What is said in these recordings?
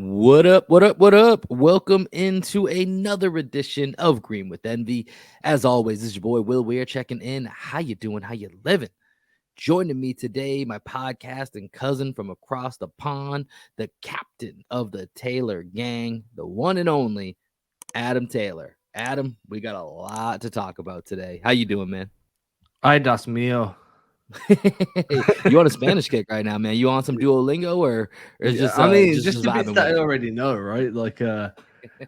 What up? What up? What up? Welcome into another edition of Green with Envy. As always, this is your boy Will Weir checking in. How you doing? How you living? Joining me today, my podcast and cousin from across the pond, the captain of the Taylor gang, the one and only Adam Taylor. Adam, we got a lot to talk about today. How you doing, man? Ay, Dios mío. You on a Spanish kick right now, man? You on some Duolingo or it's Yeah, just I mean, just just the bits vibing that with I it? already know, right?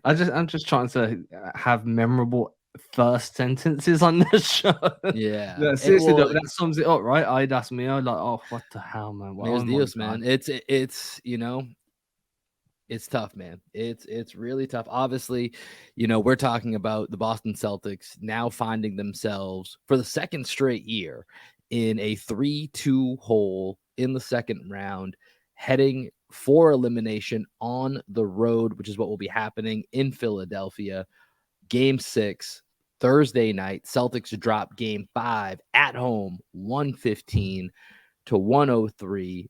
I'm just trying to have memorable first sentences on this show. Yeah. No, seriously though, that sums it up, right? Ay, das mío. Like, oh, what the hell, man? Well, There's oh my Dios, god. man. It's it's tough, man. It's really tough. Obviously, we're talking about the Boston Celtics now finding themselves for the second straight year in a 3-2 hole in the second round, heading for elimination on the road, which is what will be happening in Philadelphia. Game 6 Thursday night. Celtics drop game 5 at home, 115 to 103.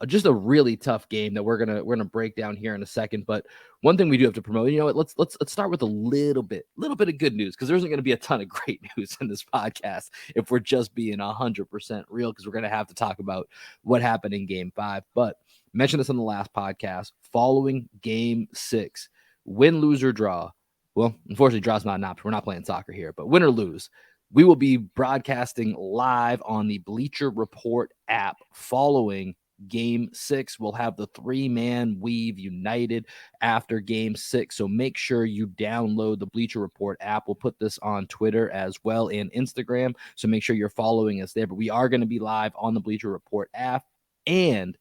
Just a really tough game that we're gonna break down here in a second. But one thing we do have to promote, you know what? Let's start with a little bit of good news, because there isn't going to be a ton of great news in this podcast if we're just being 100% real, because we're going to have to talk about what happened in Game 5. But I mentioned this on the last podcast. Following Game 6, win, lose, or draw. Well, unfortunately, draw's not an option. We're not playing soccer here, but win or lose, we will be broadcasting live on the Bleacher Report app following Game 6. We'll have the three-man weave united after Game 6. So make sure you download the Bleacher Report app. We'll put this on Twitter as well and Instagram. So make sure you're following us there. But we are going to be live on the Bleacher Report app. And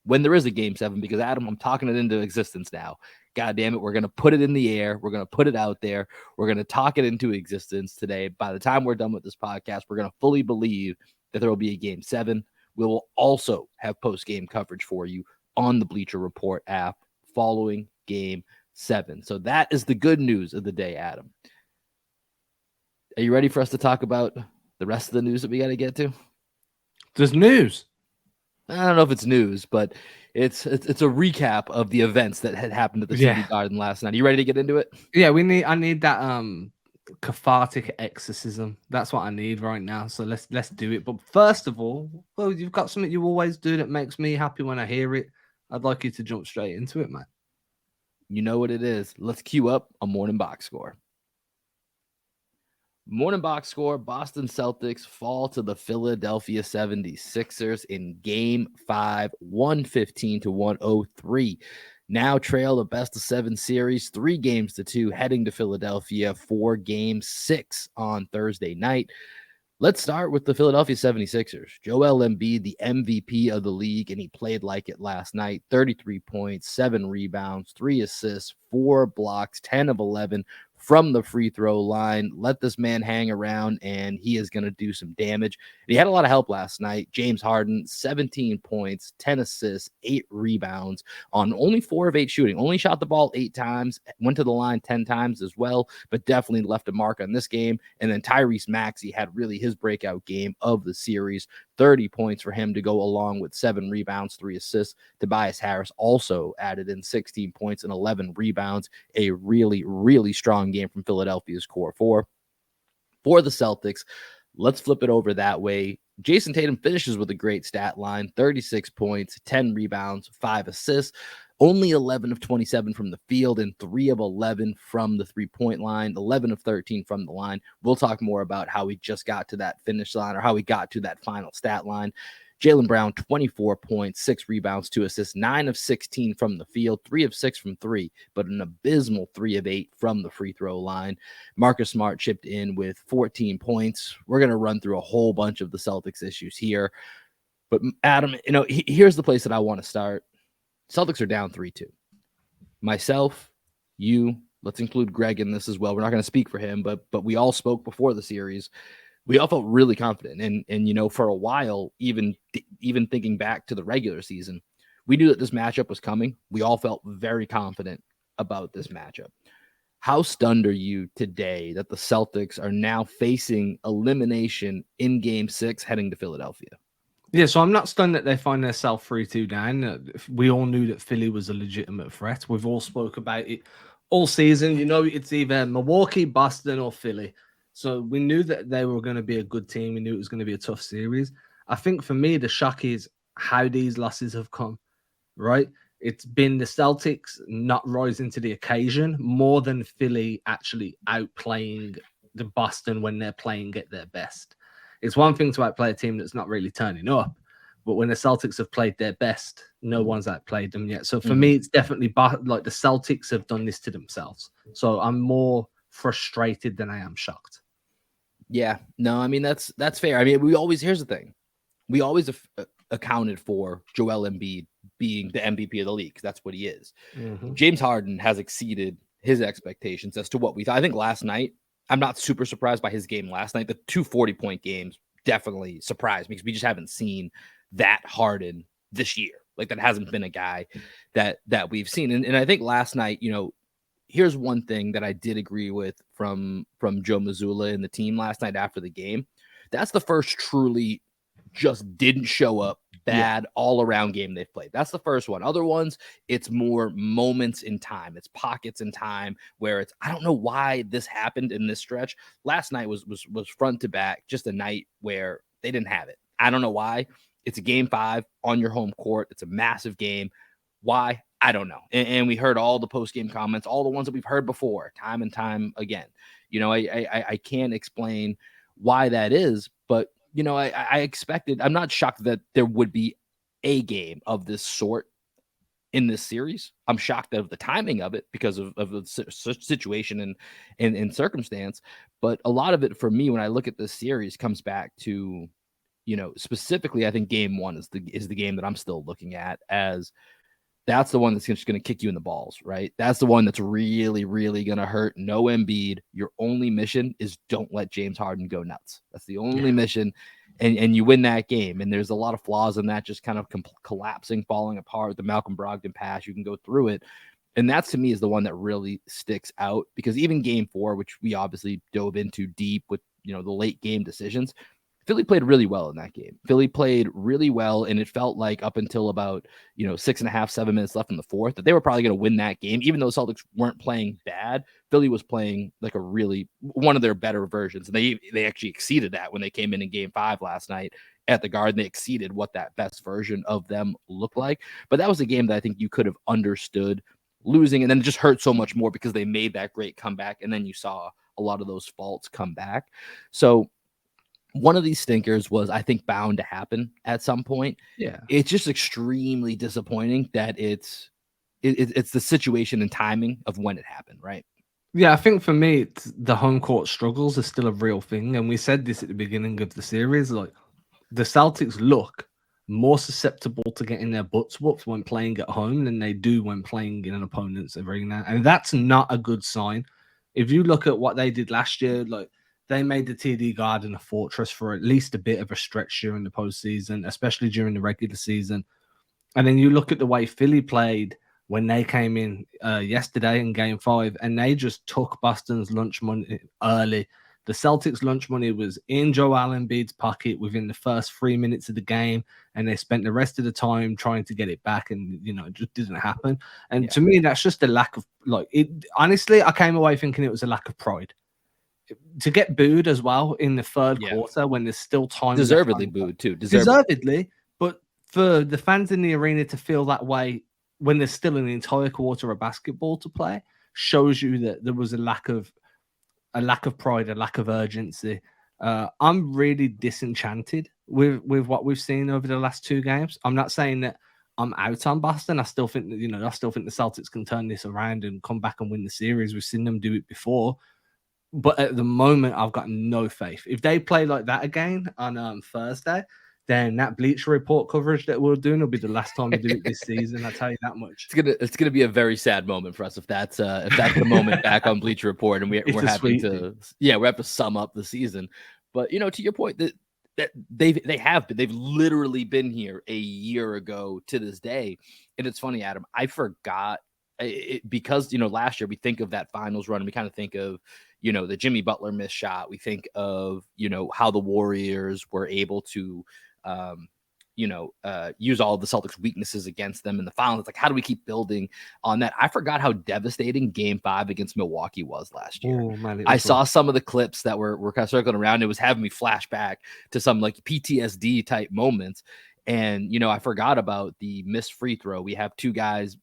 when there is a Game 7, because Adam, I'm talking it into existence now. God damn it, we're going to put it in the air. We're going to put it out there. We're going to talk it into existence today. By the time we're done with this podcast, we're going to fully believe that there will be a Game 7. We will also have post-game coverage for you on the Bleacher Report app following Game 7. So that is the good news of the day, Adam. Are you ready for us to talk about the rest of the news that we got to get to? There's news. I don't know if it's news, but it's a recap of the events that had happened at the Yeah. TD Garden last night. Are you ready to get into it? Yeah, I need that cathartic exorcism. That's what I need right now. So let's do it. But first of all, well, you've got something you always do that makes me happy when I hear it. I'd like you to jump straight into it, man. You know what it is. Let's cue up a morning box score. Morning box score: Boston Celtics fall to the Philadelphia 76ers in Game 5, 115 to 103. Now trail the best of 7 series, 3-2, heading to Philadelphia for Game 6 on Thursday night. Let's start with the Philadelphia 76ers. Joel Embiid, the MVP of the league, and he played like it last night. 33 points, 7 rebounds, 3 assists, 4 blocks, 10 of 11 from the free throw line. Let this man hang around, and he is going to do some damage. He had a lot of help last night. James Harden, 17 points, 10 assists, 8 rebounds on only 4 of 8 shooting. Only shot the ball 8 times, went to the line 10 times as well, but definitely left a mark on this game. And then Tyrese Maxey had really his breakout game of the series. 30 points for him to go along with 7 rebounds, 3 assists. Tobias Harris also added in 16 points and 11 rebounds. A really, really strong game from Philadelphia's core four. For the Celtics, let's flip it over that way. Jason Tatum finishes with a great stat line: 36 points, 10 rebounds, 5 assists. Only 11 of 27 from the field and 3 of 11 from the three-point line, 11 of 13 from the line. We'll talk more about how he just got to that finish line, or how he got to that final stat line. Jaylen Brown, 24 points, 6 rebounds, 2 assists, 9 of 16 from the field, 3 of 6 from 3, but an abysmal 3 of 8 from the free throw line. Marcus Smart chipped in with 14 points. We're going to run through a whole bunch of the Celtics issues here. But Adam, here's the place that I want to start. Celtics are down 3-2. Myself, you, let's include Greg in this as well. We're not going to speak for him, but we all spoke before the series. We all felt really confident. And for a while, even thinking back to the regular season, we knew that this matchup was coming. We all felt very confident about this matchup. How stunned are you today that the Celtics are now facing elimination in Game 6 heading to Philadelphia? Yeah, so I'm not stunned that they find themselves 3-2 down. We all knew that Philly was a legitimate threat. We've all spoke about it all season. You know, it's either Milwaukee, Boston, or Philly. So we knew that they were going to be a good team. We knew it was going to be a tough series. I think for me, the shock is how these losses have come, right? It's been the Celtics not rising to the occasion more than Philly actually outplaying the Boston when they're playing at their best. It's one thing to outplay a team that's not really turning up, but when the Celtics have played their best, no one's outplayed them yet. So for me, it's definitely like the Celtics have done this to themselves. So I'm more frustrated than I am shocked. Yeah, no, I mean that's fair. I mean, here's the thing. We always accounted for Joel Embiid being the MVP of the league. That's what he is. Mm-hmm. James Harden has exceeded his expectations as to what we thought. I think last night, I'm not super surprised by his game last night. The 240-point games definitely surprised me because we just haven't seen that Harden this year. Like that hasn't been a guy that we've seen. And I think last night, here's one thing that I did agree with from Joe Mazzulla and the team last night after the game. That's the first truly just didn't show up bad all around game they've played. That's the first one. Other ones, it's more moments in time. It's pockets in time where it's I don't know why this happened in this stretch. Last night was front to back, just a night where they didn't have it. I don't know why. It's a game 5 on your home court. It's a massive game. Why? I don't know. And we heard all the post-game comments, all the ones that we've heard before, time and time again. I can't explain why that is, but I expected. I'm not shocked that there would be a game of this sort in this series. I'm shocked of the timing of it because of the situation and circumstance. But a lot of it for me, when I look at this series, comes back to, specifically, I think game 1 is the game that I'm still looking at as that's the one that's just going to kick you in the balls, right? That's the one that's really, really going to hurt. No Embiid. Your only mission is don't let James Harden go nuts. That's the only mission. And you win that game. And there's a lot of flaws in that, just kind of collapsing, falling apart. The Malcolm Brogdon pass, you can go through it. And that to me is the one that really sticks out because even game 4, which we obviously dove into deep with, the late game decisions, Philly played really well in that game. Philly played really well, and it felt like up until about 6.5, 7 minutes left in the fourth that they were probably going to win that game, even though the Celtics weren't playing bad. Philly was playing like one of their better versions, and they actually exceeded that when they came in game 5 last night at the Garden. They exceeded what that best version of them looked like. But that was a game that I think you could have understood losing, and then it just hurt so much more because they made that great comeback, and then you saw a lot of those faults come back. So one of these stinkers was, I think, bound to happen at some point. Yeah. It's just extremely disappointing that it's the situation and timing of when it happened, right? Yeah, I think for me, the home court struggles are still a real thing. And we said this at the beginning of the series. Like, the Celtics look more susceptible to getting their butts whooped when playing at home than they do when playing in an opponent's arena. And that's not a good sign. If you look at what they did last year, like, they made the TD Garden a fortress for at least a bit of a stretch during the postseason, especially during the regular season. And then you look at the way Philly played when they came in yesterday in game 5, and they just took Boston's lunch money early. The Celtics' lunch money was in Joel Embiid's pocket within the first 3 minutes of the game, and they spent the rest of the time trying to get it back, and it just didn't happen. And to me, that's just a lack of it. Honestly, I came away thinking it was a lack of pride. To get booed as well in the third quarter when there's still time deservedly left booed too. Deservedly, but for the fans in the arena to feel that way when there's still an entire quarter of basketball to play shows you that there was a lack of pride, a lack of urgency. I'm really disenchanted with what we've seen over the last 2 games. I'm not saying that I'm out on Boston. I still think that I still think the Celtics can turn this around and come back and win the series. We've seen them do it before. But at the moment, I've got no faith. If they play like that again on Thursday, then that Bleacher Report coverage that we're doing will be the last time we do it this season. I tell you that much. It's gonna be a very sad moment for us if that's the moment back on Bleacher Report, and we're having to sum up the season. But to your point that they've literally been here a year ago to this day, and it's funny, Adam. I forgot because last year we think of that finals run, and we kind of think of the Jimmy Butler missed shot. We think of how the Warriors were able to use all of the Celtics weaknesses against them in the finals. It's like, how do we keep building on that? I forgot how devastating game 5 against Milwaukee was last year. Oh man, I saw some of the clips that were kind of circling around. It was having me flash back to some like PTSD type moments. And, I forgot about the missed free throw. We have two guys,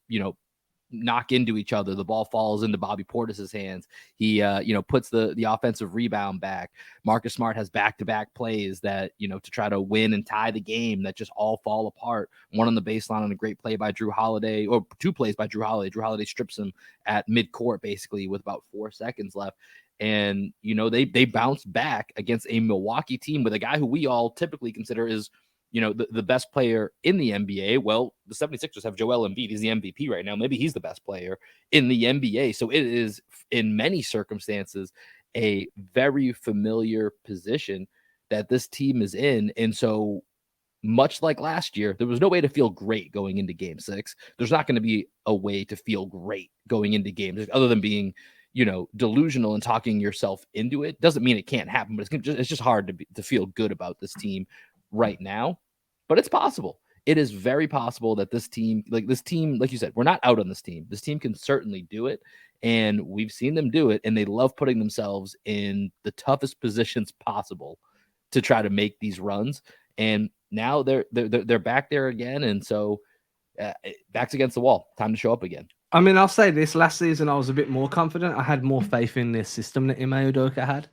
knock into each other. The ball falls into Bobby Portis's hands. He, puts the offensive rebound back. Marcus Smart has back-to-back plays that, to try to win and tie the game that just all fall apart. One on the baseline on a great play by Drew Holiday, or 2 plays by Drew Holiday. Drew Holiday strips him at midcourt basically with about 4 seconds left. And, they bounced back against a Milwaukee team with a guy who we all typically consider is, the best player in the NBA. Well, the 76ers have Joel Embiid. He's the MVP right now. Maybe he's the best player in the NBA. So it is, in many circumstances, a very familiar position that this team is in. And so, much like last year, there was no way to feel great going into game 6. There's not going to be a way to feel great going into games other than being, delusional and talking yourself into it. Doesn't mean it can't happen, but it's just hard to feel good about this team right now, but it's possible. It is very possible that this team, like you said, we're not out on this team. This team can certainly do it, and we've seen them do it, and they love putting themselves in the toughest positions possible to try to make these runs. And now they're back there again, and so back's against the wall. Time to show up again. I mean, I'll say this: last season I was a bit more confident. I had more faith in this system that Ime Udoka had.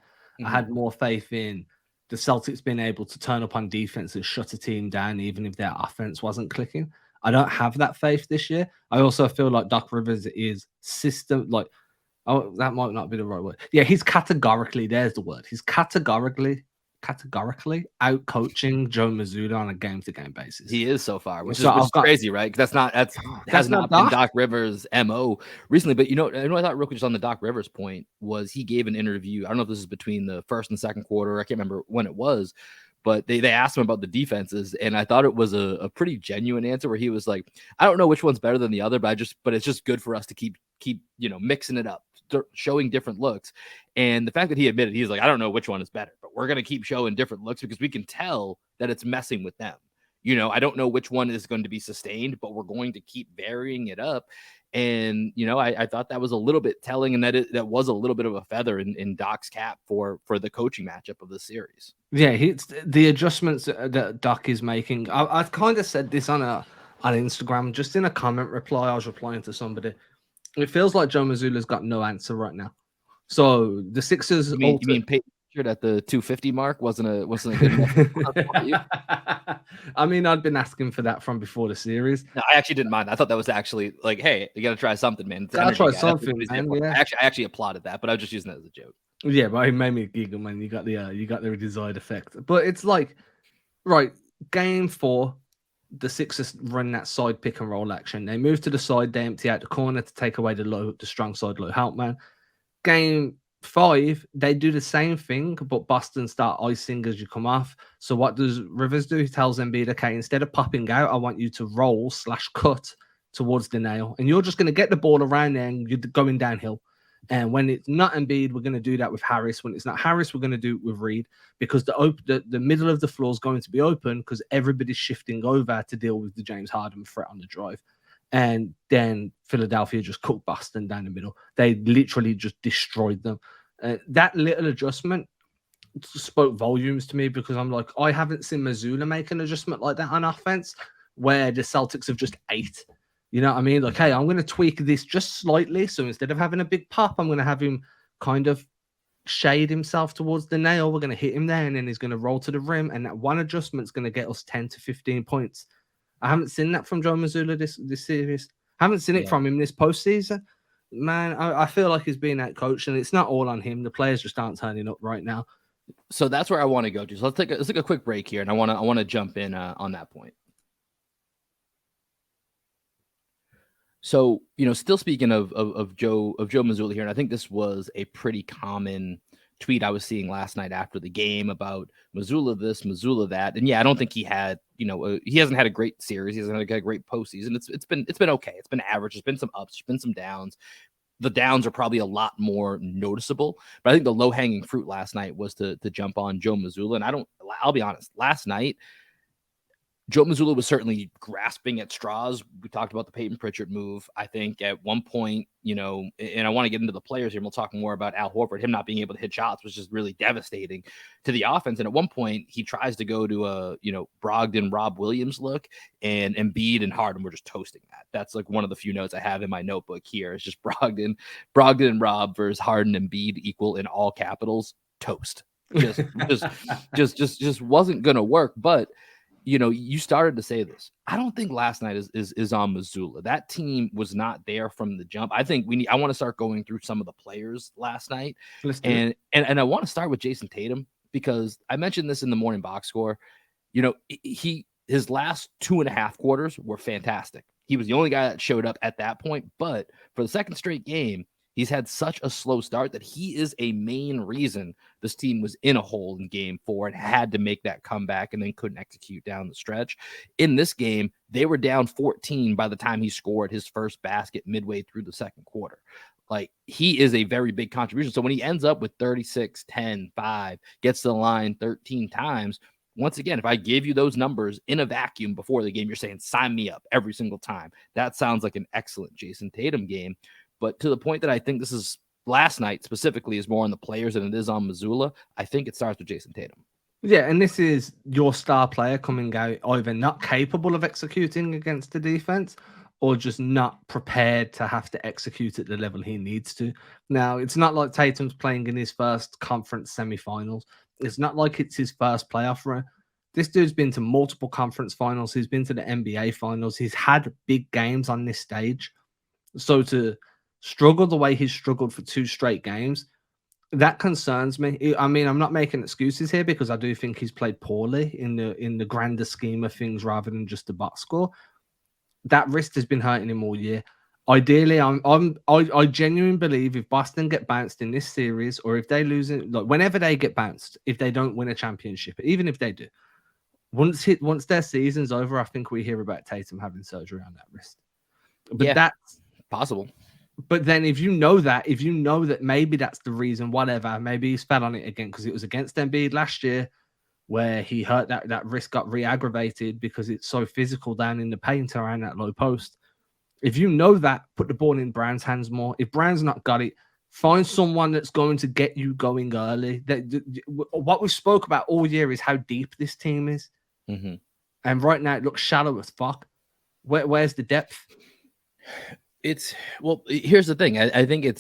I had more faith in the Celtics being able to turn up on defense and shut a team down, even if their offense wasn't clicking. I don't have that faith this year. I also feel like Doc Rivers is that might not be the right word. Yeah, he's categorically, there's the word. He's categorically out coaching Joe Mazzulla on a game-to-game basis. He is so far, which is crazy, right? That's not been Doc Rivers' MO recently. But I thought real quick just on the Doc Rivers point was he gave an interview. I don't know if this is between the first and second quarter. I can't remember when it was, but they asked him about the defenses, and I thought it was a pretty genuine answer where he was like, I don't know which one's better than the other, but it's just good for us to keep mixing it up, showing different looks. And the fact that he admitted, he's like, I don't know which one is better, but we're going to keep showing different looks because we can tell that it's messing with them. I don't know which one is going to be sustained, but we're going to keep varying it up. And, I thought that was a little bit telling, and that was a little bit of a feather in Doc's cap for the coaching matchup of the series. Yeah, the adjustments that Doc is making. I've kind of said this on Instagram, just in a comment reply. I was replying to somebody. It feels like Joe Mazzulla's got no answer right now. So the Sixers. You mean at the 250 mark wasn't a good enough. I mean, I'd been asking for that from before the series. No, I actually didn't mind. I thought that was actually like, hey, you got to try something, man. Gotta try something, man. Yeah. I actually applauded that, but I was just using that as a joke. Yeah, but it made me giggle, man. You got the desired effect. But it's like, right, game 4, the Sixers run that side pick and roll action. They move to the side, they empty out the corner to take away the strong side low help man. Game 5, they do the same thing, but Boston start icing as you come off. So what does Rivers do? He tells Embiid, okay, instead of popping out, I want you to roll/cut towards the nail. And you're just going to get the ball around there and you're going downhill. And when it's not Embiid, we're going to do that with Harris. When it's not Harris, we're going to do it with Reed, because the middle of the floor is going to be open because everybody's shifting over to deal with the James Harden threat on the drive. And then Philadelphia just cooked Boston down the middle. They literally just destroyed them. That little adjustment spoke volumes to me, because I'm like, I haven't seen Mazzulla make an adjustment like that on offense where the Celtics have just ate. You know what I mean? Like, hey, I'm going to tweak this just slightly. So instead of having a big pop, I'm going to have him kind of shade himself towards the nail. We're going to hit him there, and then he's going to roll to the rim. And that one adjustment is going to get us 10 to 15 points. I haven't seen that from Joe Mazzulla this series. I haven't seen it from him this postseason. Man, I feel like he's being outcoached, and it's not all on him. The players just aren't turning up right now. So that's where I want to go to. So let's take a quick break here, and I want to jump in on that point. So, still speaking of Joe Mazzulla here, and I think this was a pretty common tweet I was seeing last night after the game about Mazzulla this, Mazzulla that. And yeah, I don't think he had, he hasn't had a great series. He hasn't had a great postseason. It's been okay. It's been average. There's been some ups, there's been some downs. The downs are probably a lot more noticeable, but I think the low hanging fruit last night was to jump on Joe Mazzulla. And I'll be honest, last night, Joe Mazzulla was certainly grasping at straws. We talked about the Peyton Pritchard move. I think at one point, and I want to get into the players here, and we'll talk more about Al Horford. Him not being able to hit shots was just really devastating to the offense. And at one point, he tries to go to a, Brogdon, Rob Williams look, and Embiid and Harden were just toasting that. That's like one of the few notes I have in my notebook here. It's just Brogdon and Rob versus Harden and Embiid equal in all capitals toast. Just wasn't going to work. But you started to say this. I don't think last night is on Mazzulla. That team was not there from the jump. I think I want to start going through some of the players last night. Let's do it. And I want to start with Jason Tatum, because I mentioned this in the morning box score. His last 2.5 quarters were fantastic. He was the only guy that showed up at that point. But for the second straight game, he's had such a slow start that he is a main reason this team was in a hole in game 4 and had to make that comeback and then couldn't execute down the stretch. In this game, they were down 14 by the time he scored his first basket midway through the second quarter. Like, he is a very big contribution. So when he ends up with 36, 10, 5, gets to the line 13 times, once again, if I gave you those numbers in a vacuum before the game, you're saying, sign me up every single time. That sounds like an excellent Jason Tatum game. But to the point that I think this is last night specifically is more on the players than it is on Mazzulla, I think it starts with Jason Tatum. Yeah, and this is your star player coming out either not capable of executing against the defense or just not prepared to have to execute at the level he needs to. Now, it's not like Tatum's playing in his first conference semifinals. It's not like it's his first playoff run. This dude's been to multiple conference finals. He's been to the NBA finals. He's had big games on this stage. So to struggle the way he's struggled for 2 straight games, that concerns me. I mean, I'm not making excuses here because I do think he's played poorly in the grander scheme of things rather than just the box score. That wrist has been hurting him all year. Ideally, I genuinely believe if Boston get bounced in this series, or if they lose it, like whenever they get bounced, if they don't win a championship, even if they do, once their season's over, I think we hear about Tatum having surgery on that wrist. But that's possible. But then if you know that maybe that's the reason, whatever, maybe he's fell on it again because it was against Embiid last year where he hurt that wrist got re-aggravated because it's so physical down in the paint around that low post. If you know that, put the ball in Brown's hands more. If Brown's not got it, find someone that's going to get you going early. What we spoke about all year is how deep this team is. Mm-hmm. And right now it looks shallow as fuck. Where's the depth? Here's the thing. I think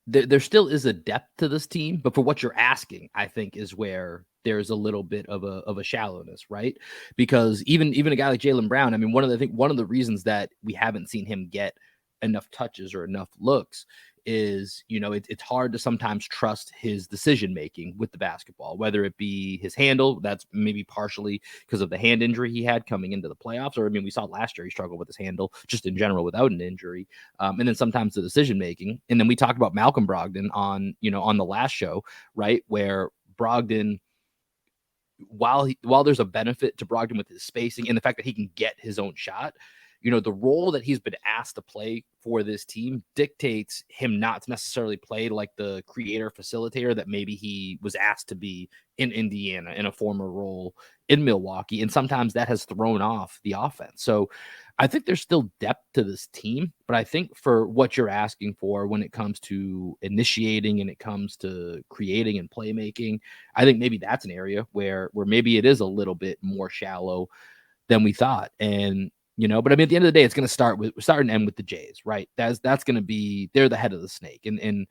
there still is a depth to this team, but for what you're asking, I think is where there's a little bit of a shallowness, right? Because even a guy like Jaylen Brown, I mean, one of the reasons that we haven't seen him get enough touches or enough looks is, it's hard to sometimes trust his decision making with the basketball, whether it be his handle. That's maybe partially because of the hand injury he had coming into the playoffs, or I mean, we saw last year he struggled with his handle just in general without an injury, and then sometimes the decision making. And then we talked about Malcolm Brogdon on the last show, right, where Brogdon, while there's a benefit to Brogdon with his spacing and the fact that he can get his own shot, the role that he's been asked to play for this team dictates him not to necessarily play like the creator facilitator that maybe he was asked to be in Indiana in a former role in Milwaukee. And sometimes that has thrown off the offense. So I think there's still depth to this team, but I think for what you're asking for when it comes to initiating and it comes to creating and playmaking, I think maybe that's an area where maybe it is a little bit more shallow than we thought. And but I mean, at the end of the day, it's going to start and end with the Jays, right? That's going to be, they're the head of the snake. And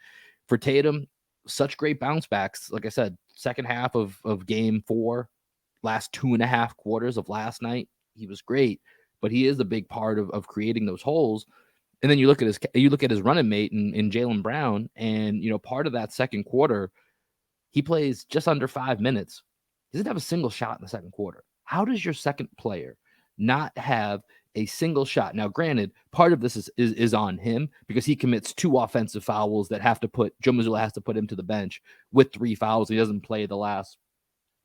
for Tatum, such great bounce backs. Like I said, second half of game 4, last 2.5 quarters of last night, he was great, but he is a big part of creating those holes. And then you look at his running mate in Jaylen Brown, and part of that second quarter, he plays just under 5 minutes. He doesn't have a single shot in the second quarter. How does your second player not have a single shot? Now, granted, part of this is on him because he commits 2 offensive fouls that Joe Mazzulla has to put him to the bench with 3 fouls. He doesn't play the last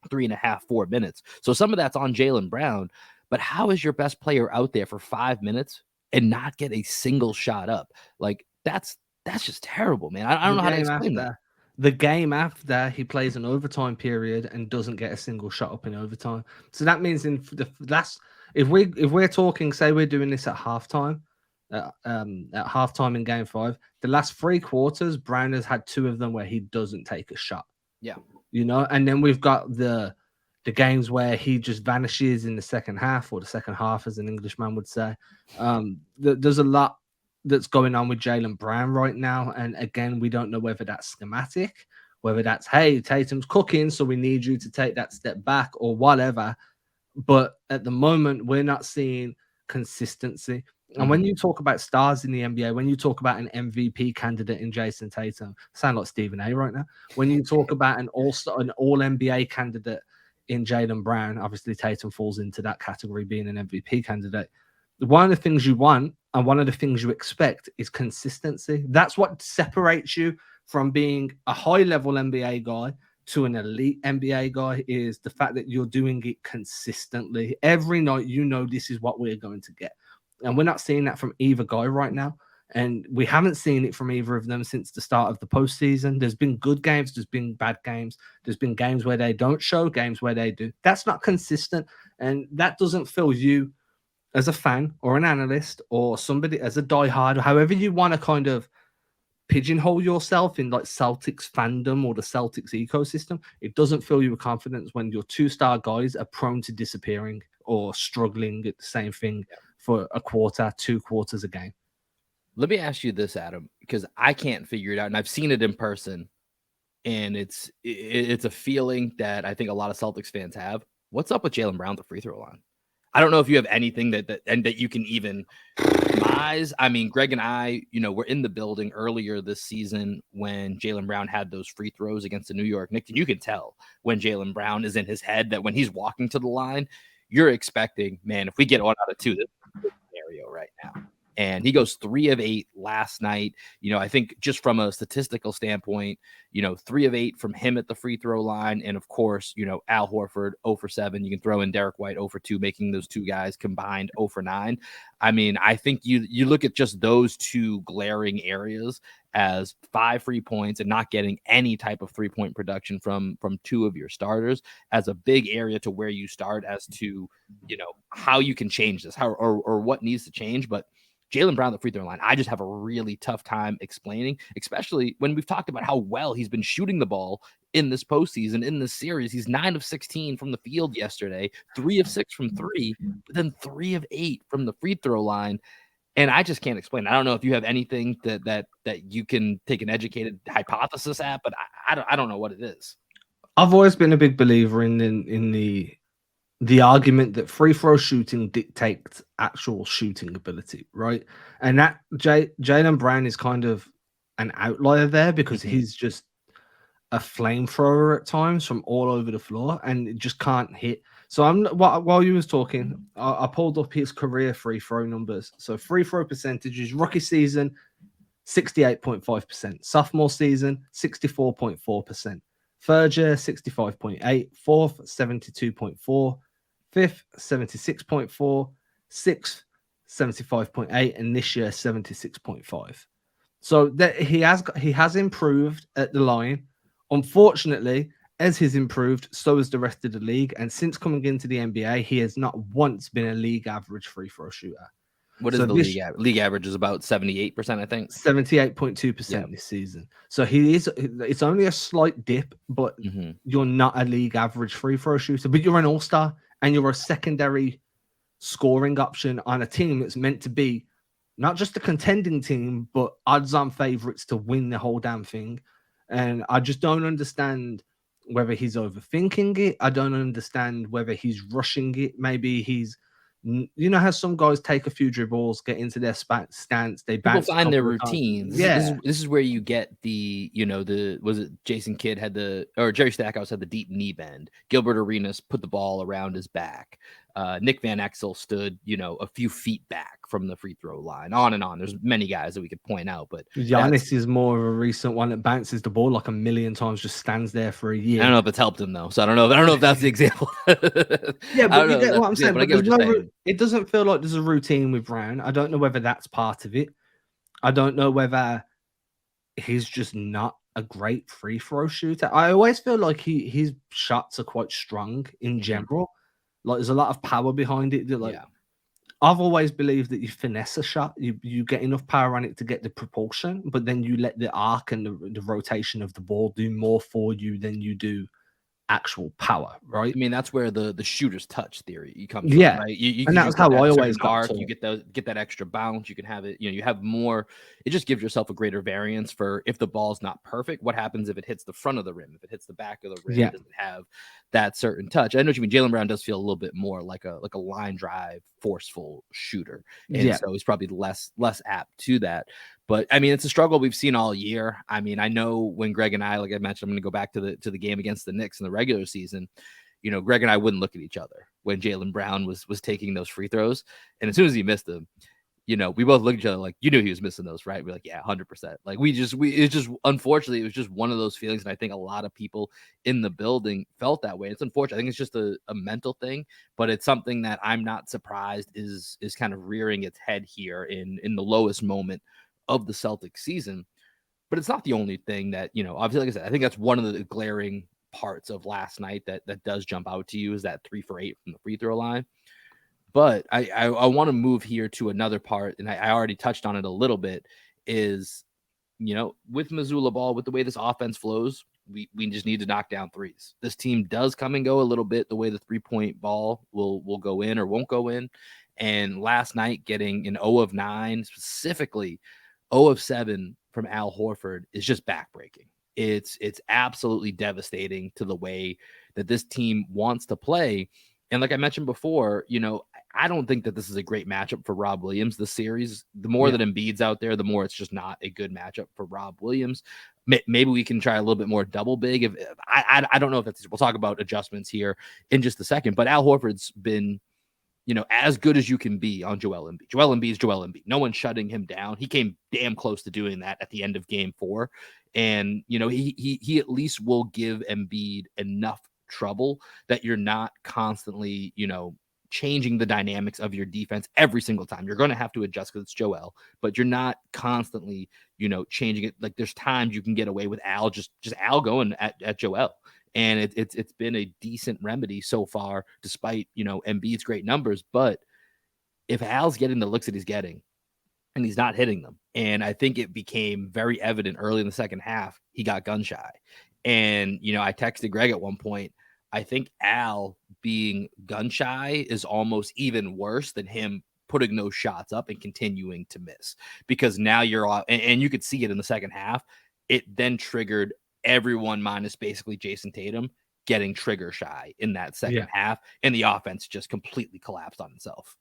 3.5, 4 minutes. So some of that's on Jaylen Brown. But how is your best player out there for 5 minutes and not get a single shot up? Like, that's just terrible, man. I don't know how to explain that. The game after, he plays an overtime period and doesn't get a single shot up in overtime. So that means in the last, if we're talking, say we're doing this at halftime, at halftime in game 5, the last 3 quarters, Brown has had 2 of them where he doesn't take a shot. Yeah. And then we've got the games where he just vanishes in the second half, or the second half, as an Englishman would say. There's a lot that's going on with Jaylen Brown right now, and again, we don't know whether that's schematic, whether that's, hey, Tatum's cooking, so we need you to take that step back, or whatever. But at the moment, we're not seeing consistency. And when you talk about stars in the NBA, when you talk about an MVP candidate in Jason Tatum, sound like Stephen A right now. When you talk about an all-star, an all NBA candidate in Jaylen Brown, obviously Tatum falls into that category, being an MVP candidate. One of the things you want and one of the things you expect is consistency. That's what separates you from being a high-level NBA guy to an elite NBA guy, is the fact that you're doing it consistently. Every night, this is what we're going to get. And we're not seeing that from either guy right now. And we haven't seen it from either of them since the start of the postseason. There's been good games, there's been bad games. There's been games where they don't show, games where they do. That's not consistent. And that doesn't fill you as a fan or an analyst or somebody as a diehard, however you want to kind of pigeonhole yourself in like Celtics fandom or the Celtics ecosystem. It doesn't fill you with confidence when your 2-star guys are prone to disappearing or struggling at the same thing for a quarter, 2 quarters a game. Let me ask you this, Adam, because I can't figure it out, and I've seen it in person, and it's a feeling that I think a lot of Celtics fans have. What's up with Jaylen Brown, the free throw line? I don't know if you have anything that you can even surmise. I mean, Greg and I, were in the building earlier this season when Jaylen Brown had those free throws against the New York Knicks. And you can tell when Jaylen Brown is in his head that when he's walking to the line, you're expecting, man, if we get 1 out of 2, this is a good scenario right now. And he goes 3 of 8 last night. I think just from a statistical standpoint, 3 of 8 from him at the free throw line. And of course, Al Horford 0 for 7. You can throw in Derek White 0 for 2, making those 2 guys combined 0 for 9. I mean, I think you look at just those 2 glaring areas as 5 free points and not getting any type of 3-point production from 2 of your starters as a big area to where you start as to, how you can change this, how or what needs to change. But Jaylen Brown, the free throw line, I just have a really tough time explaining, especially when we've talked about how well he's been shooting the ball in this postseason, in this series. He's 9 of 16 from the field yesterday, 3 of 6 from 3, but then 3 of 8 from the free throw line. And I just can't explain. I don't know if you have anything that you can take an educated hypothesis at, but I don't know what it is. I've always been a big believer in the argument that free throw shooting dictates actual shooting ability, right? And that Jaylen Brown is kind of an outlier there because he's just a flamethrower at times from all over the floor and it just can't hit. So while you was talking, I pulled up his career free throw numbers. So free throw percentages: rookie season 68.5%, sophomore season 64.4%, third year 65.8, fourth 72.4, fifth 76.4, sixth 75.8, and this year 76.5. So that he has improved at the line. Unfortunately, as he's improved, so has the rest of the league. And since coming into the NBA, he has not once been a league average free throw shooter. What is the league average? League average is about 78%, I think. 78.2% this season. So it's only a slight dip, but you're not a league average free throw shooter, but you're an all-star and you're a secondary scoring option on a team that's meant to be not just a contending team, but odds-on favorites to win the whole damn thing. And I just don't understand whether he's overthinking it. I don't understand whether he's rushing it. Maybe he's, how some guys take a few dribbles, get into their stance, they bounce. People find their routines. Yeah, this is where you get the, was it Jason Kidd or Jerry Stackhouse had the deep knee bend. Gilbert Arenas put the ball around his back. Nick Van Exel stood, a few feet back from the free throw line. On and on. There's many guys that we could point out, but Giannis is more of a recent one that bounces the ball like a million times, just stands there for a year. I don't know if it's helped him though, so I don't know if that's the example. Yeah, but you get what I'm saying. But it doesn't feel like there's a routine with Brown. I don't know whether that's part of it. I don't know whether he's just not a great free throw shooter. I always feel like his shots are quite strong in general. Like there's a lot of power behind it. That, like Yeah. I've always believed that you finesse a shot, you get enough power on it to get the propulsion, but then you let the arc and the rotation of the ball do more for you than you do actual power, right? I mean, that's where the shooter's touch theory comes from, Yeah, right? You and because that you was get how that I certain always got arc, you taught. get that extra bounce, you can have it, you have more. It just gives yourself a greater variance for if the ball's not perfect, what happens if it hits the front of the rim? If it hits the back of the rim, Yeah, does it have that certain touch? I know what you mean. Jaylen Brown does feel a little bit more like a line drive, forceful shooter, and yeah, so he's probably less apt to that. But I mean, it's a struggle we've seen all year. I mean, I know when Greg and I, like I mentioned, I'm going to go back to the game against the Knicks in the regular season. Greg and I wouldn't look at each other when Jaylen Brown was taking those free throws. And as soon as he missed them, we both looked at each other like, he was missing those, right? We're like, yeah, 100%. Like it's just, unfortunately, it was just one of those feelings. And I think a lot of people in the building felt that way. It's unfortunate. I think it's just a mental thing, but it's something that I'm not surprised is kind of rearing its head here in the lowest moment of the Celtics season. But it's not the only thing that, obviously, like I said, I think that's one of the glaring parts of last night that does jump out to you is that 3 for 8 from the free throw line. But I want to move here to another part, and I already touched on it a little bit, is, with Mazzulla ball, with the way this offense flows, we just need to knock down threes. This team does come and go a little bit the way the 3-point ball will go in or won't go in. And last night, getting an 0 of 9, specifically 0 of 7 from Al Horford, is just backbreaking. It's absolutely devastating to the way that this team wants to play. And like I mentioned before, I don't think that this is a great matchup for Rob Williams this series. The more yeah. that Embiid's out there, the more it's just not a good matchup for Rob Williams. Maybe we can try a little bit more double big. If I don't know if that's, we'll talk about adjustments here in just a second, but Al Horford's been, as good as you can be on Joel Embiid. Joel Embiid is Joel Embiid. No one's shutting him down. He came damn close to doing that at the end of game 4. And, he at least will give Embiid enough trouble that you're not constantly, changing the dynamics of your defense every single time. You're going to have to adjust because it's Joel, but you're not constantly, changing it. Like there's times you can get away with Al, just Al going at Joel. And it's been a decent remedy so far, despite, Embiid's great numbers. But if Al's getting the looks that he's getting and he's not hitting them, and I think it became very evident early in the second half, he got gun shy. And, I texted Greg at one point, I think Al being gun shy is almost even worse than him putting those shots up and continuing to miss, because now you're all, and you could see it in the second half. It then triggered everyone minus basically Jason Tatum getting trigger shy in that second half, and the offense just completely collapsed on itself.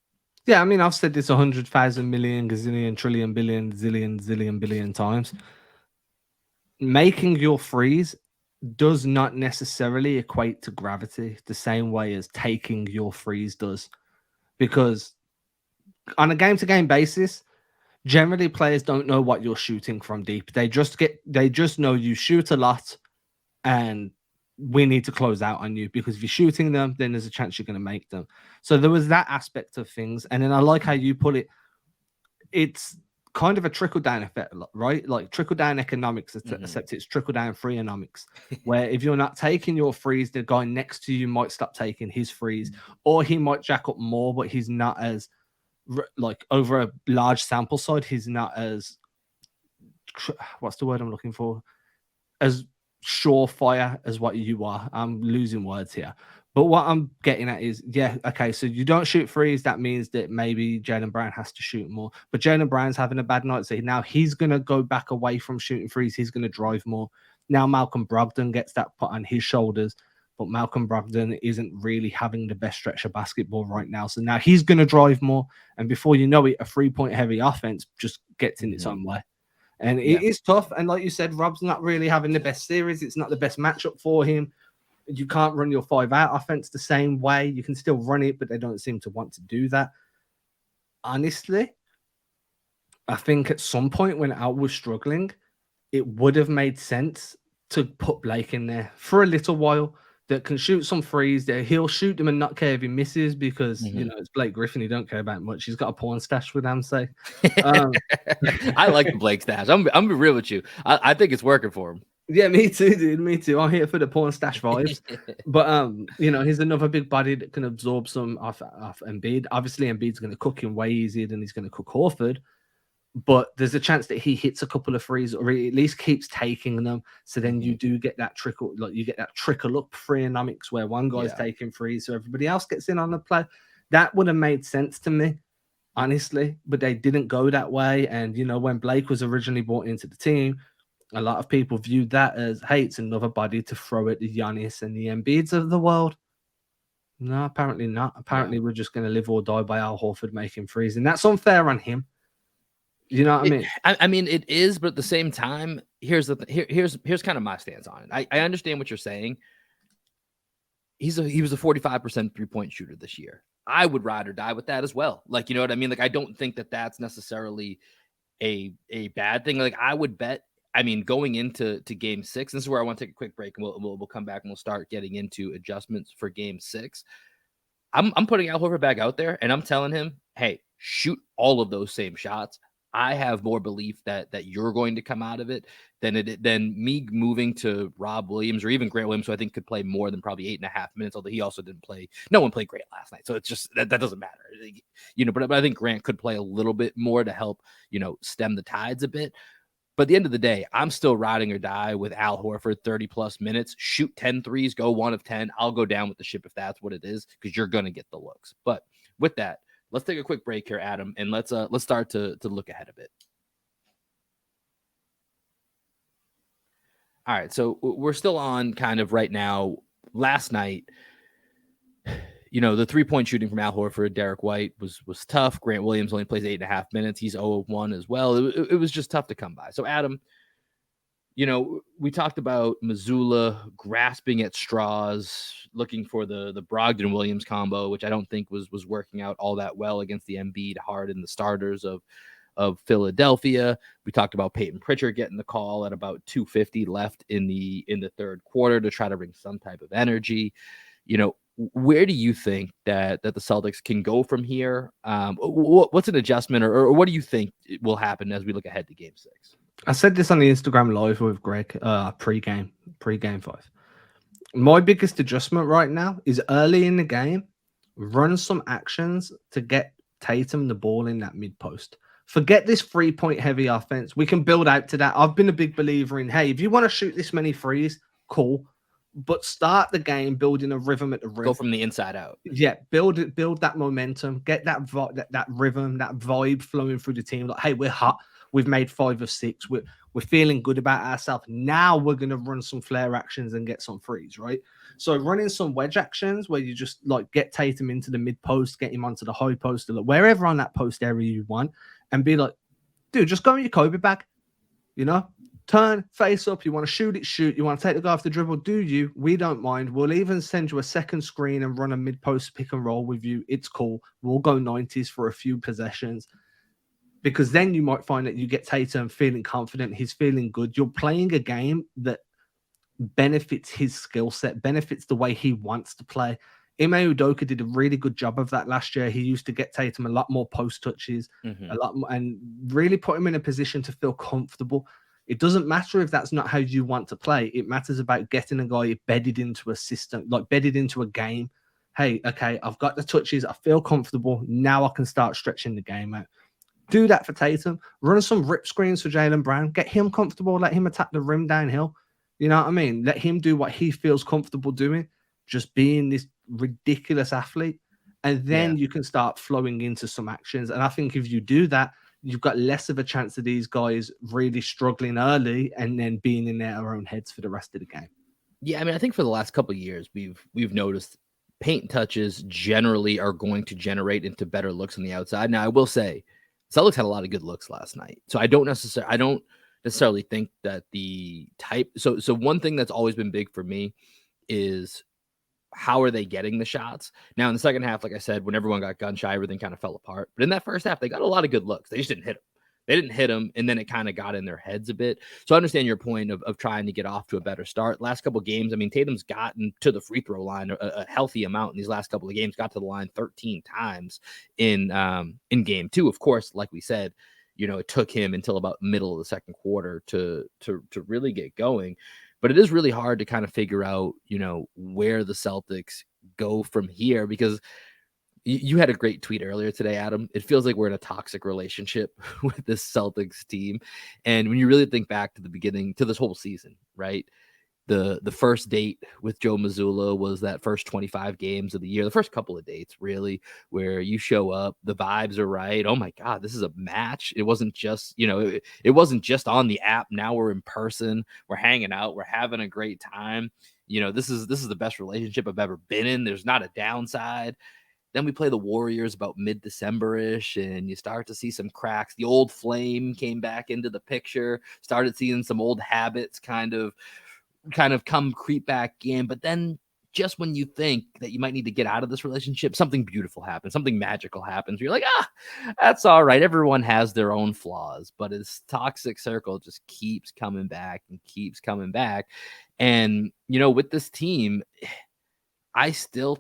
Yeah, I mean, I've said this 100,000 million, gazillion, trillion, billion, zillion, zillion, billion times. Making your freeze does not necessarily equate to gravity the same way as taking your freeze does. Because on a game-to-game basis, generally players don't know what you're shooting from deep. They just know you shoot a lot and we need to close out on you, because if you're shooting them, then there's a chance you're going to make them. So there was that aspect of things. And then I like how you put it. It's kind of a trickle-down effect, right? Like trickle-down economics, except it's trickle-down freeonomics, where if you're not taking your freeze, the guy next to you might stop taking his freeze, or he might jack up more, but he's not as, like, over a large sample size, he's not as, what's the word I'm looking for? As surefire as what you are. I'm losing words here. But what I'm getting at is, yeah, okay, so you don't shoot threes. That means that maybe Jaylen Brown has to shoot more. But Jaylen Brown's having a bad night. So now he's going to go back away from shooting threes. He's going to drive more. Now Malcolm Brogdon gets that put on his shoulders. But Malcolm Brogdon isn't really having the best stretch of basketball right now. So now he's going to drive more. And before you know it, a 3-point heavy offense just gets in its own way. And it is tough. And like you said, Rob's not really having the best series. It's not the best matchup for him. You can't run your 5-out offense the same way. You can still run it, but they don't seem to want to do that. Honestly, I think at some point when Al was struggling, it would have made sense to put Blake in there for a little while, that can shoot some threes. That he'll shoot them and not care if he misses, because it's Blake Griffin. He don't care about much. He's got a porn stash, for damn sake. I like the Blake stash. I'm be real with you. I think it's working for him. Yeah, me too, dude. Me too. I'm here for the porn stash vibes. But he's another big body that can absorb some off Embiid. Obviously, Embiid's going to cook him way easier than he's going to cook Horford. But there's a chance that he hits a couple of threes, or he at least keeps taking them. So then you do get that trickle, like you get that trickle up freenomics where one guy's taking threes, so everybody else gets in on the play. That would have made sense to me, honestly, but they didn't go that way. And when Blake was originally brought into the team, a lot of people viewed that as, hey, it's another body to throw at the Giannis and the Embiids of the world. No, apparently not. Apparently, we're just going to live or die by Al Horford making threes, and that's unfair on him. You know what I mean? I mean, it is, but at the same time, here's kind of my stance on it. I understand what you're saying. He was a 45% 3-point shooter this year. I would ride or die with that as well. Like, you know what I mean? Like, I don't think that that's necessarily a bad thing. Like, I would bet. I mean, going into Game 6, this is where I want to take a quick break, and we'll come back and we'll start getting into adjustments for Game 6. I'm putting Al Horford back out there, and I'm telling him, hey, shoot all of those same shots. I have more belief that you're going to come out of it than me moving to Rob Williams or even Grant Williams, who I think could play more than probably 8.5 minutes, although he also didn't play. No one played great last night. So it's just that doesn't matter. But I think Grant could play a little bit more to help, stem the tides a bit. But at the end of the day, I'm still riding or die with Al Horford 30 plus minutes, shoot 10 threes, go 1 of 10. I'll go down with the ship if that's what it is, because you're going to get the looks. But with that, let's take a quick break here, Adam, and let's start to look ahead a bit. All right, so we're still on kind of right now. Last night, the 3-point shooting from Al Horford, Derek White was tough. Grant Williams only plays 8.5 minutes. He's 0-1 as well. It was just tough to come by. So, Adam, we talked about Mazzulla grasping at straws, looking for the Brogdon-Williams combo, which I don't think was working out all that well against the Embiid, Harden, the starters of Philadelphia. We talked about Peyton Pritchard getting the call at about 2:50 left in the third quarter to try to bring some type of energy. Where do you think that the Celtics can go from here? What's an adjustment, or what do you think will happen as we look ahead to Game 6? I said this on the Instagram live with Greg, pre-game 5. My biggest adjustment right now is early in the game, run some actions to get Tatum the ball in that mid post. Forget this 3-point heavy offense. We can build out to that. I've been a big believer in, hey, if you want to shoot this many threes, cool. But start the game building a rhythm at the rim. Go from the inside out. Yeah, build that momentum, get that rhythm, that vibe flowing through the team. Like, hey, we're hot. We've made 5 of 6. We're feeling good about ourselves. Now we're going to run some flare actions and get some threes, right? So running some wedge actions where you just like get Tatum into the mid post, get him onto the high post, or wherever on that post area you want, and be like, dude, just go in your Kobe bag, turn, face up. You want to shoot it, shoot. You want to take the guy off the dribble, do you? We don't mind. We'll even send you a second screen and run a mid post pick and roll with you. It's cool. We'll go 90s for a few possessions. Because then you might find that you get Tatum feeling confident. He's feeling good. You're playing a game that benefits his skill set, benefits the way he wants to play. Ime Udoka did a really good job of that last year. He used to get Tatum a lot more post touches, a lot more, and really put him in a position to feel comfortable. It doesn't matter if that's not how you want to play. It matters about getting a guy bedded into a system, like bedded into a game. Hey, okay, I've got the touches. I feel comfortable. Now I can start stretching the game out. Do that for Tatum. Run some rip screens for Jaylen Brown. Get him comfortable. Let him attack the rim downhill. You know what I mean? Let him do what he feels comfortable doing. Just being this ridiculous athlete. And then you can start flowing into some actions. And I think if you do that, you've got less of a chance of these guys really struggling early and then being in their own heads for the rest of the game. Yeah, I mean, I think for the last couple of years, we've noticed paint touches generally are going to generate into better looks on the outside. Now, I will say, Celtics had a lot of good looks last night, so I don't necessarily think that the type. So one thing that's always been big for me is how are they getting the shots? Now in the second half, like I said, when everyone got gun shy, everything kind of fell apart. But in that first half, they got a lot of good looks. They just didn't hit them. They didn't hit them, and then it kind of got in their heads a bit. So I understand your point of trying to get off to a better start. Last couple of games, I mean, Tatum's gotten to the free throw line a healthy amount in these last couple of games. Got to the line 13 times in game 2. Of course, like we said, it took him until about middle of the second quarter to really get going. But it is really hard to kind of figure out, where the Celtics go from here, because you had a great tweet earlier today, Adam. It feels like we're in a toxic relationship with this Celtics team. And when you really think back to the beginning, to this whole season, right? The first date with Joe Mazzulla was that first 25 games of the year, the first couple of dates, really, where you show up, the vibes are right. Oh my God, this is a match. It wasn't just, it wasn't just on the app. Now we're in person, we're hanging out, we're having a great time. This is the best relationship I've ever been in. There's not a downside. Then we play the Warriors about mid-December-ish, and you start to see some cracks. The old flame came back into the picture, started seeing some old habits kind of come creep back in. But then just when you think that you might need to get out of this relationship, something beautiful happens, something magical happens. You're like, that's all right. Everyone has their own flaws, but this toxic circle just keeps coming back and keeps coming back. And, with this team, I still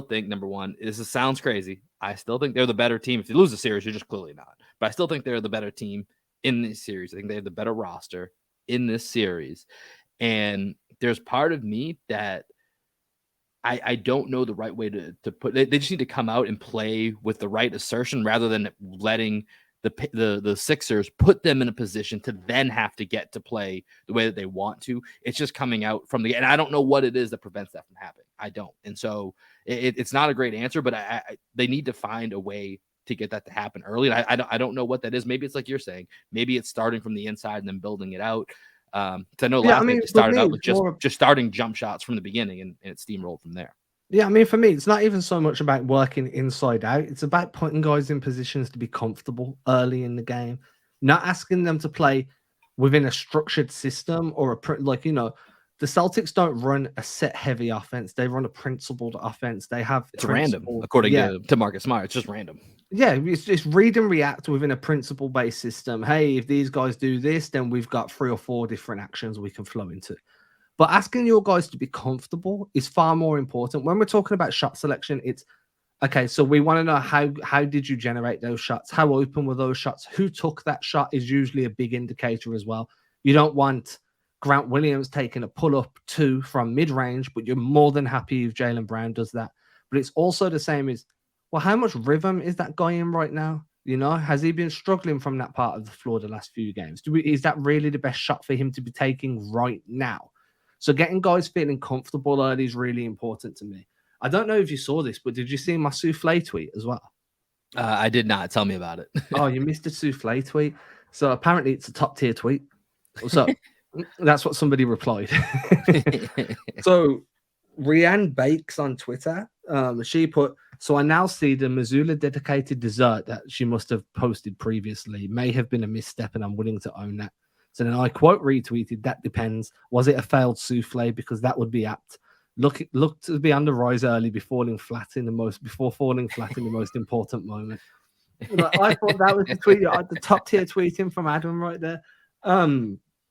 think, number one, sounds crazy. I still think they're the better team. If you lose the series, you're just clearly not. But I still think they're the better team in this series. I think they have the better roster in this series. And there's part of me that I don't know the right way to put. They just need to come out and play with the right assertion, rather than letting the Sixers put them in a position to then have to get to play the way that they want to. It's just coming out from and I don't know what it is that prevents that from happening. I don't. And so it's not a great answer, but they need to find a way to get that to happen early. And I don't know what that is. Maybe it's like you're saying. Maybe it's starting from the inside and then building it out. I know last night they started out with just starting jump shots from the beginning, and it steamrolled from there. Yeah, I mean, for me, it's not even so much about working inside out. It's about putting guys in positions to be comfortable early in the game, not asking them to play within a structured system or the Celtics don't run a set heavy offense. They run a principled offense. They have it's random, according to Marcus Smart. It's just random. Yeah, it's just read and react within a principle-based system. Hey, if these guys do this, then we've got 3 or 4 different actions we can flow into. But asking your guys to be comfortable is far more important. When we're talking about shot selection, it's okay. So we want to know how did you generate those shots? How open were those shots? Who took that shot is usually a big indicator as well. You don't want Grant Williams taking a pull-up 2 from mid-range, but you're more than happy if Jaylen Brown does that. But it's also the same as, well, how much rhythm is that guy in right now? Has he been struggling from that part of the floor the last few games? Is that really the best shot for him to be taking right now? So getting guys feeling comfortable early is really important to me. I don't know if you saw this, but did you see my souffle tweet as well? I did not. Tell me about it. Oh, you missed a souffle tweet. So apparently it's a top tier tweet. So that's what somebody replied. So Rianne Bakes on Twitter, she put, so I now see the Mazzulla dedicated dessert that she must have posted previously may have been a misstep, and I'm willing to own that. So then I quote retweeted, that depends. Was it a failed souffle? Because that would be apt. Look to be on the rise early before falling flat in the most important moment. I thought that was the tweet, the top tier tweeting from Adam right there.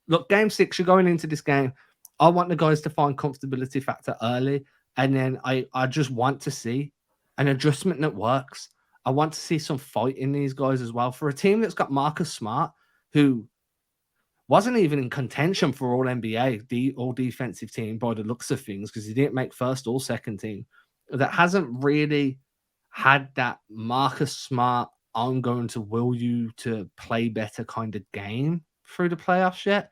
Look, game 6, you're going into this game. I want the guys to find comfortability factor early, and then I just want to see an adjustment that works. I want to see some fight in these guys as well. For a team that's got Marcus Smart, who wasn't even in contention for all NBA, the all defensive team by the looks of things, because he didn't make first or second team, that hasn't really had that Marcus Smart, I'm going to will you to play better kind of game through the playoffs yet.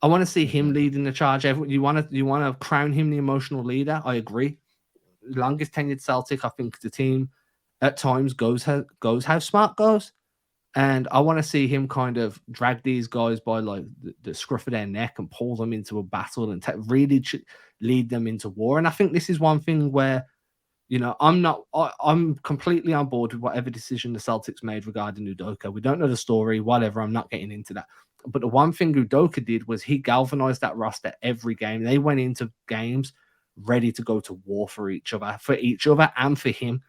I want to see him leading the charge. You want to crown him the emotional leader. I agree. Longest tenured Celtic, I think the team at times goes how Smart goes. And I want to see him kind of drag these guys by like the scruff of their neck and pull them into a battle and really lead them into war. And I think this is one thing where, I'm completely on board with whatever decision the Celtics made regarding Udoka. We don't know the story, whatever. I'm not getting into that. But the one thing Udoka did was he galvanized that roster every game. They went into games ready to go to war for each other and for him.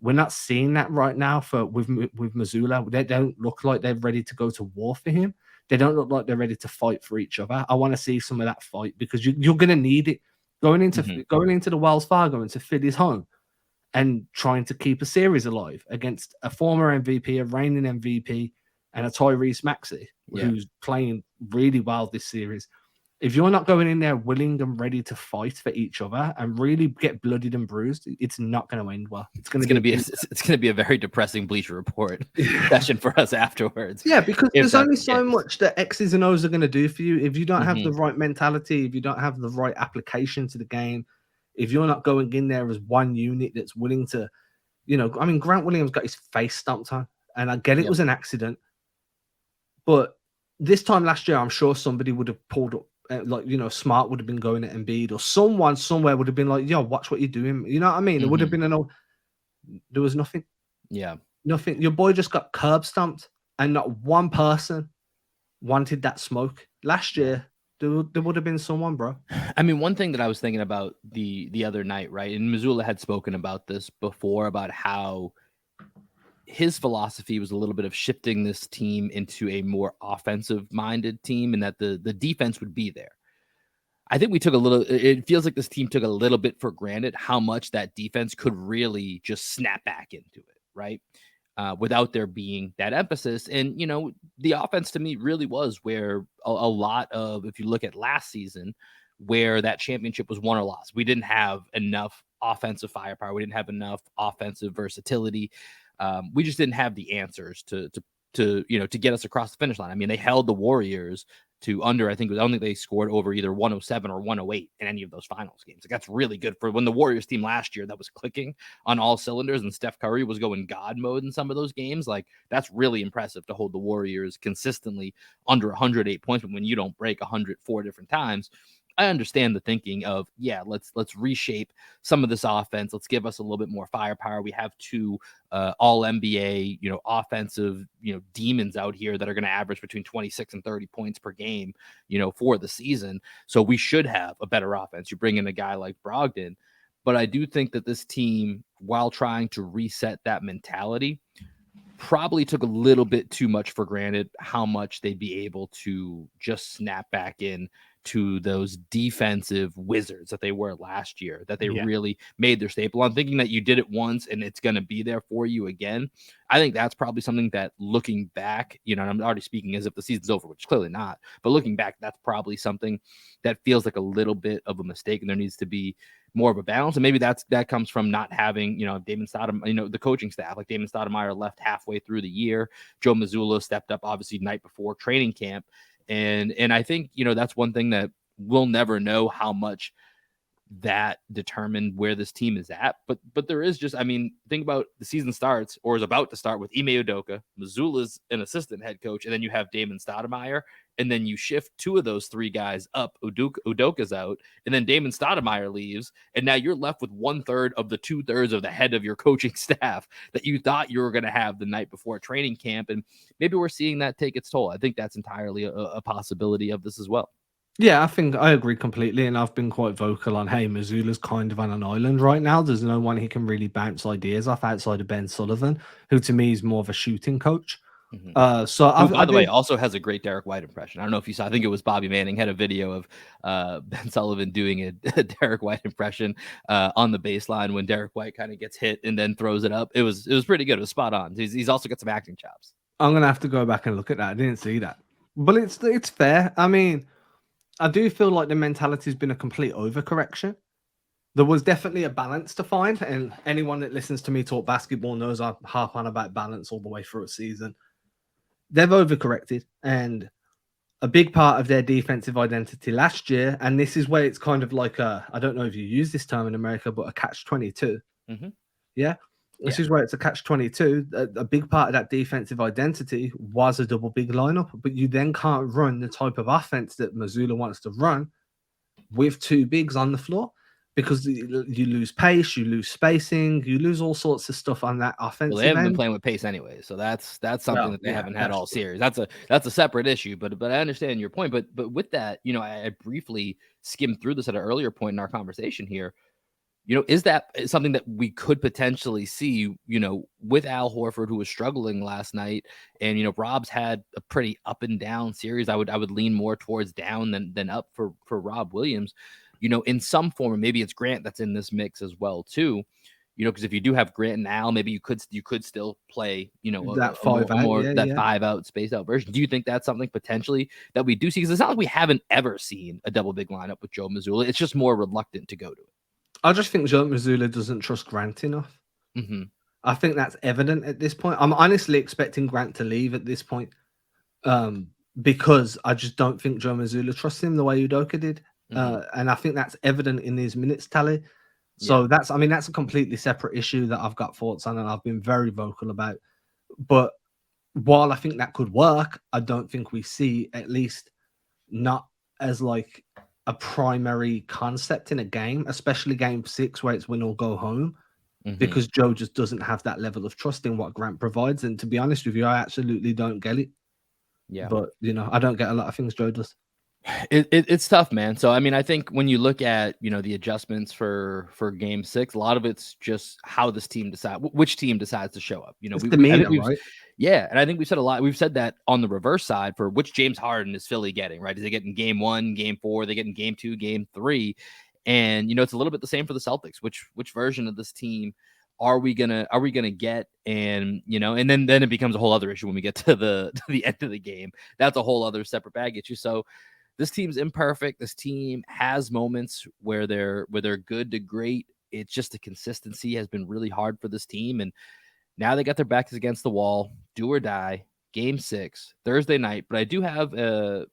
We're not seeing that right now with Mazzulla. They don't look like they're ready to go to war for him. They don't look like they're ready to fight for each other. I want to see some of that fight, because you're going to need it going into the Wells Fargo, into Philly's home, and trying to keep a series alive against a former MVP, a reigning MVP, and a Tyrese Maxey, Yeah. who's playing really well this series. If you're not going in there willing and ready to fight for each other and really get bloodied and bruised, it's not going to end well. It's going to be it's going to be a very depressing Bleacher Report session for us afterwards. Yeah, because if there's only that's the so case. much that X's and O's are going to do for you. If you don't have Mhm. the right mentality, if you don't have the right application to the game, if you're not going in there as one unit that's willing to, I mean, Grant Williams got his face stomped on, and I get it Yep. was an accident, but this time last year, I'm sure somebody would have pulled up, Smart would have been going at Embiid, or someone somewhere would have been like, yo, watch what you're doing. You know what I mean? It would have been there was nothing. Yeah. Nothing. Your boy just got curb stomped, and not one person wanted that smoke. Last year, there would have been someone, bro. I mean, one thing that I was thinking about the other night, right? And Mazzulla had spoken about this before, about how his philosophy was a little bit of shifting this team into a more offensive-minded team, and that the defense would be there. I think it feels like this team took a little bit for granted how much that defense could really just snap back into it, right? Without there being that emphasis. And, the offense to me really was where a lot of, if you look at last season, where that championship was won or lost. We didn't have enough offensive firepower. We didn't have enough offensive versatility. We just didn't have the answers to get us across the finish line. I mean, they held the Warriors to under, I think they scored over either 107 or 108 in any of those finals games. Like, that's really good for when the Warriors team last year that was clicking on all cylinders and Steph Curry was going God mode in some of those games. Like, that's really impressive to hold the Warriors consistently under 108 points. But when you don't break 104 different times, I understand the thinking of, let's reshape some of this offense. Let's give us a little bit more firepower. We have two all NBA, offensive, demons out here that are going to average between 26 and 30 points per game, for the season. So we should have a better offense. You bring in a guy like Brogdon, but I do think that this team, while trying to reset that mentality, probably took a little bit too much for granted how much they'd be able to just snap back in to those defensive wizards that they were last year, that they really made their staple on. Thinking that you did it once and it's going to be there for you again. I think that's probably something that, looking back, and I'm already speaking as if the season's over, which clearly not, but looking back, that's probably something that feels like a little bit of a mistake, and there needs to be more of a balance. And maybe that comes from not having, Damon Stoudemire, the coaching staff. Like, Damon Stoudemire left halfway through the year. Joe Mazzulla stepped up, obviously, night before training camp. And I think, that's one thing that we'll never know how much that determined where this team is at. But there is just, I mean, think about the season starts or is about to start with Ime Udoka. Mazzulla's an assistant head coach, and then you have Damon Stoudemire, and then you shift two of those three guys up. Udoka's out, and then Damon Stoudemire leaves, and now you're left with 1/3 of the 2/3 of the head of your coaching staff that you thought you were going to have the night before training camp. And maybe we're seeing that take its toll. I think that's entirely a possibility of this as well. Yeah, I think I agree completely, and I've been quite vocal on, hey, Missoula's kind of on an island right now. There's no one he can really bounce ideas off outside of Ben Sullivan, who to me is more of a shooting coach. So Who, by the way, also has a great Derek White impression. I don't know if you saw. I think it was Bobby Manning had a video of Ben Sullivan doing a Derek White impression on the baseline when Derek White kind of gets hit and then throws it up. It was pretty good. It was spot on. He's also got some acting chops. I'm gonna have to go back and look at that. I didn't see that, but it's fair. I mean, I do feel like the mentality has been a complete overcorrection. There was definitely a balance to find, and anyone that listens to me talk basketball knows I harp on about balance all the way through a season. They've overcorrected, and a big part of their defensive identity last year, and this is where it's kind of like I don't know if you use this term in America, but a catch-22. Yeah. This is where it's a catch-22. A big part of that defensive identity was a double big lineup, but you then can't run the type of offense that Mazzulla wants to run with two bigs on the floor, because you lose pace, you lose spacing, you lose all sorts of stuff on that offensive Well, they haven't end. been playing with pace anyway, so that's something that they haven't had all series. That's a separate issue, but I understand your point. But with that, I briefly skimmed through this at an earlier point in our conversation here. Is that something that we could potentially see, with Al Horford, who was struggling last night, and, Rob's had a pretty up and down series. I would lean more towards down than up for Rob Williams, in some form, and maybe it's Grant that's in this mix as well, too. because if you do have Grant and Al, maybe you could still play, That a 5 out, more yeah, that yeah. 5 out spaced out version. Do you think that's something potentially that we do see? Because it's not like we haven't ever seen a double big lineup with Joe Mazzulla. It's just more reluctant to go to I just think Joe Mazzulla doesn't trust Grant enough. it. Mm-hmm. I think that's evident at this point. I'm honestly expecting Grant to leave at this point, because I just don't think Joe Mazzulla trusts him the way Udoka did. Mm-hmm. And I think that's evident in his minutes tally. Yeah. So that's a completely separate issue that I've got thoughts on and I've been very vocal about. But while I think that could work, I don't think we see, at least not as like a primary concept in a game, especially game 6 where it's win or go home, Mm-hmm. because Joe just doesn't have that level of trust in what Grant provides. And to be honest with you, I absolutely don't get it. Yeah. But I don't get a lot of things Joe does. It's tough, man. So I mean, I think when you look at the adjustments for game 6, a lot of it's just how this team which team decides to show up. It's demeanor, right? Yeah, and I think we've said a lot. We've said that on the reverse side for which James Harden is Philly getting, right? Is they getting game 1, game 4? They getting game 2, game 3? And it's a little bit the same for the Celtics. Which version of this team are we gonna get? And and then it becomes a whole other issue when we get to the end of the game. That's a whole other separate bag issue. So this team's imperfect. This team has moments where they're good to great. It's just the consistency has been really hard for this team, and now they got their backs against the wall. Do or die. Game 6 Thursday night. But I do have a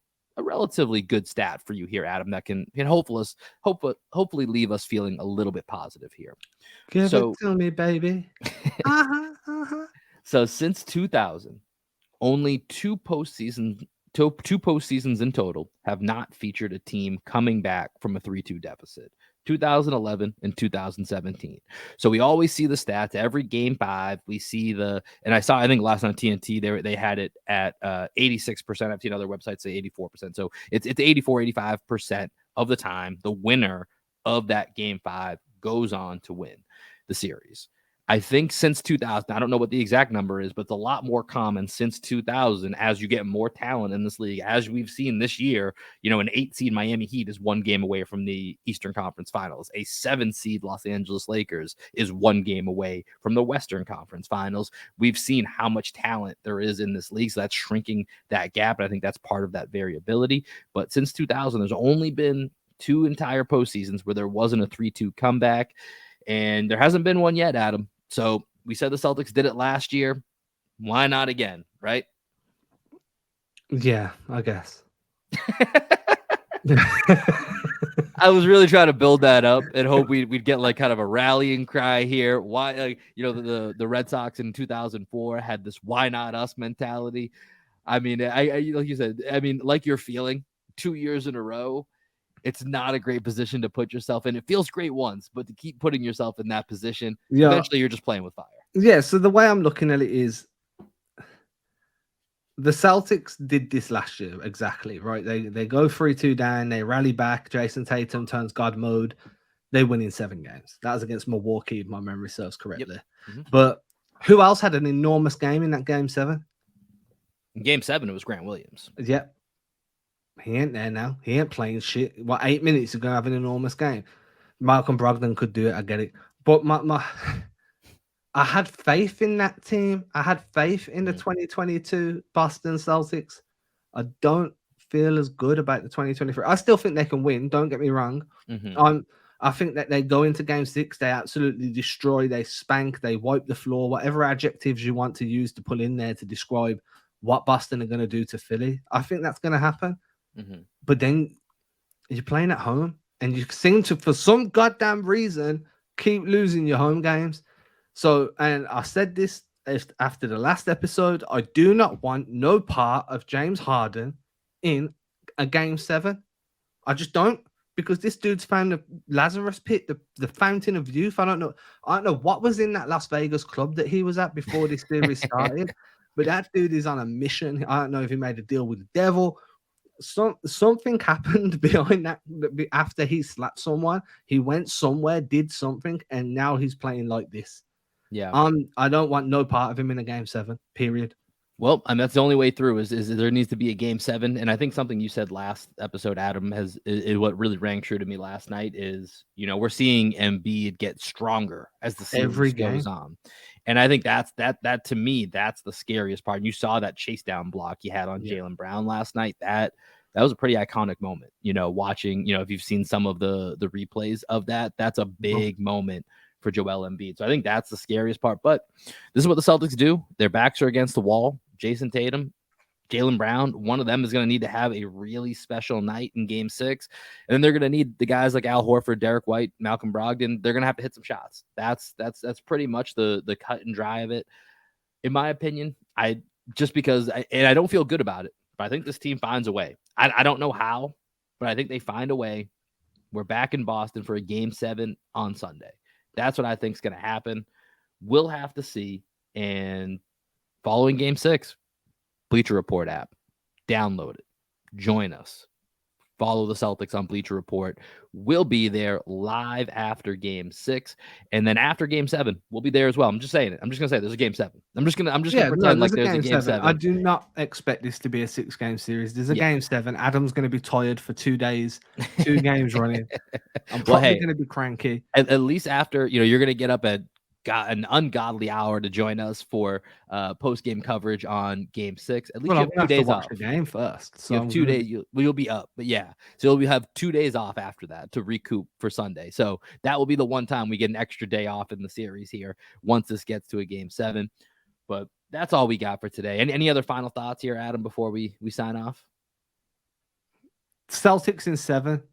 relatively good stat for you here, Adam, that can hopefully leave us feeling a little bit positive here. Give it to me, baby. So since 2000, only two postseasons in total have not featured a team coming back from a 3-2 deficit. 2011 and 2017. So we always see the stats every game 5. We see and I think last on TNT they had it at 86%. I've seen other websites say 84%. So it's 84-85% of the time the winner of that game 5 goes on to win the series. I think since 2000, I don't know what the exact number is, but it's a lot more common since 2000 as you get more talent in this league. As we've seen this year, an 8 seed Miami Heat is 1 game away from the Eastern Conference Finals. A 7 seed Los Angeles Lakers is 1 game away from the Western Conference Finals. We've seen how much talent there is in this league, so that's shrinking that gap, and I think that's part of that variability. But since 2000, there's only been 2 entire postseasons where there wasn't a 3-2 comeback, and there hasn't been one yet, Adam. So we said the Celtics did it last year. Why not again, right? Yeah, I guess. I was really trying to build that up and hope we'd get like kind of a rallying cry here. Why, the Red Sox in 2004 had this "why not us" mentality. I mean, I like you said, like you're feeling 2 years in a row. It's not a great position to put yourself in. It feels great once, but to keep putting yourself in that position, eventually you're just playing with fire. Yeah, so the way I'm looking at it is the Celtics did this last year, exactly, right? They go 3-2 down, they rally back, Jason Tatum turns God mode, they win in 7 games. That was against Milwaukee, if my memory serves correctly. Yep. Mm-hmm. But who else had an enormous game in that game 7? In game 7, it was Grant Williams. Yep. He ain't there now. He ain't playing shit. 8 minutes ago, have an enormous game. Malcolm Brogdon could do it. I get it. But I had faith in that team. I had faith in the 2022 Boston Celtics. I don't feel as good about the 2023. I still think they can win. Don't get me wrong. Mm-hmm. I think that they go into game 6, they absolutely destroy, they spank, they wipe the floor, whatever adjectives you want to use to pull in there to describe what Boston are going to do to Philly. I think that's going to happen. Mm-hmm. But then you're playing at home and you seem to, for some goddamn reason, keep losing your home games. So, and I said this after the last episode, I do not want no part of James Harden in a game 7. I just don't, because this dude's found the Lazarus pit, the fountain of youth. I don't know what was in that Las Vegas club that he was at before this series started, but that dude is on a mission. I don't know if he made a deal with the devil. Something happened behind that after he slapped someone. He went somewhere, did something, and now he's playing like this. Yeah. I don't want no part of him in a game 7, period. Well, and that's the only way through is there needs to be a game 7. And I think something you said last episode, Adam, is what really rang true to me last night is, we're seeing Embiid get stronger as the Every series game. goes on. And I think that to me, that's the scariest part. And you saw that chase down block he had on Jaylen Brown last night. That was a pretty iconic moment, watching, if you've seen some of the replays of that, that's a big moment for Joel Embiid. So I think that's the scariest part. But this is what the Celtics do. Their backs are against the wall. Jason Tatum, Jaylen Brown, one of them is going to need to have a really special night in game 6. And then they're going to need the guys like Al Horford, Derek White, Malcolm Brogdon. They're going to have to hit some shots. That's pretty much the cut and dry of it. In my opinion, I don't feel good about it, but I think this team finds a way. I don't know how, but I think they find a way. We're back in Boston for a game 7 on Sunday. That's what I think is going to happen. We'll have to see. And following game 6, Bleacher Report app, download it, join us, follow the Celtics on Bleacher Report. We'll be there live after game 6. And then after game 7, we'll be there as well. I'm just saying it. I'm just going to say there's a game 7. I'm just going to pretend like there's a game 7. I do not expect this to be a 6-game series. There's a game 7. Adam's going to be tired for 2 days, 2 games running. I'm probably going to be cranky. At least after, you're going to get up at an ungodly hour to join us for post-game coverage on game 6. At least you have 2 days off. The game first. So you have 2 days. You'll be up, but yeah. So you'll have 2 days off after that to recoup for Sunday. So that will be the one time we get an extra day off in the series here once this gets to a game 7. But that's all we got for today. Any other final thoughts here, Adam, before we sign off? Celtics in 7.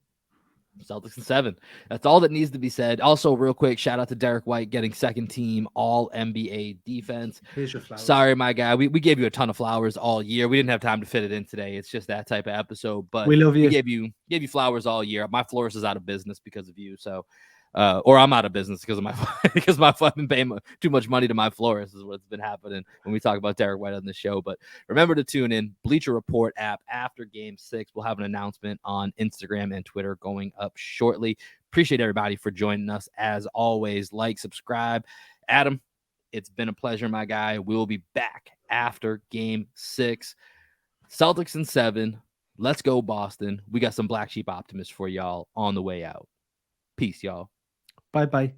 Celtics in 7. That's all that needs to be said. Also, real quick, shout out to Derek White getting second team all NBA defense. Here's your flowers. Sorry, my guy. We gave you a ton of flowers all year. We didn't have time to fit it in today. It's just that type of episode. But we love you. We gave you flowers all year. My florist is out of business because of you. So or I'm out of business because of my I've been paying too much money to my florist is what's been happening when we talk about Derek White on the show. But remember to tune in. Bleacher Report app after game 6. We'll have an announcement on Instagram and Twitter going up shortly. Appreciate everybody for joining us. As always, like, subscribe. Adam, it's been a pleasure, my guy. We will be back after game 6. Celtics in 7. Let's go, Boston. We got some Black Sheep Optimists for y'all on the way out. Peace, y'all. Bye-bye.